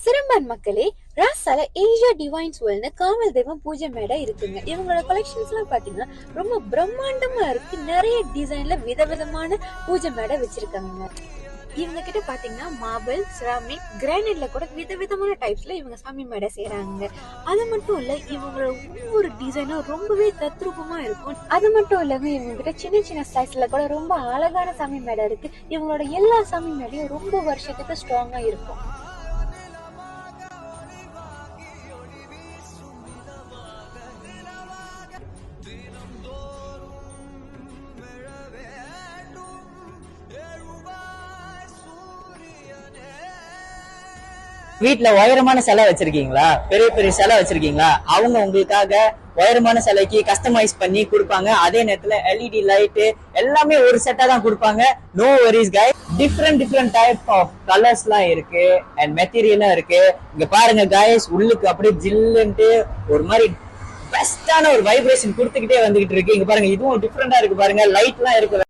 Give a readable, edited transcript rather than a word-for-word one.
சிரம்பன் மக்களே, ராசால Asia Divine's வேர்ல்ட்னு காவல் தெய்வம் பூஜை மேடை இருக்குங்க. இவங்களோட கலெக்ஷன்ஸ் எல்லாம் பாத்தீங்கன்னா ரொம்ப பிரம்மாண்டமா இருக்கு. நிறைய டிசைன்ல விதவிதமான பூஜை மேடை வச்சிருக்காங்க. இவங்க கிட்ட பாத்தீங்கன்னா மார்பிள், செராமிக், கிரானைட்ல கூட விதவிதமான டைப்ஸ்ல இவங்க சாமி மேடை செய்யறாங்க. அது மட்டும் இல்ல, இவங்களோட ஒவ்வொரு டிசைனும் ரொம்பவே தத்ரூபமா இருக்கும். அது மட்டும் இல்லங்க, இவங்க கிட்ட சின்ன சின்ன சைஸ்ல கூட ரொம்ப அழகான சாமி மேடை இருக்கு. இவங்களோட எல்லா சாமி மேடையும் ரொம்ப வருஷத்துக்கு ஸ்ட்ராங்கா இருக்கும். வீட்டுல உயரமான சிலை வச்சிருக்கீங்களா? பெரிய பெரிய சிலை வச்சிருக்கீங்களா? அவங்க உங்களுக்காக உயரமான சிலைக்கு கஸ்டமைஸ் பண்ணி கொடுப்பாங்க. அதே நேரத்துல எல்இடி லைட் எல்லாமே ஒரு செட்டா தான் கொடுப்பாங்க. No worries guys. Different type of colours எல்லாம் இருக்கு அண்ட் மெட்டீரியலும் இருக்கு. இங்க பாருங்க கைஸ், உள்ளுக்கு அப்படியே ஜில்லுன்ட்டு ஒரு மாதிரி பெஸ்டான ஒரு வைப்ரேஷன் கொடுத்துக்கிட்டே வந்துகிட்டு இருக்கு. இங்க பாருங்க, இதுவும் டிஃப்ரெண்டா இருக்கு. பாருங்க லைட் எல்லாம் இருக்கு.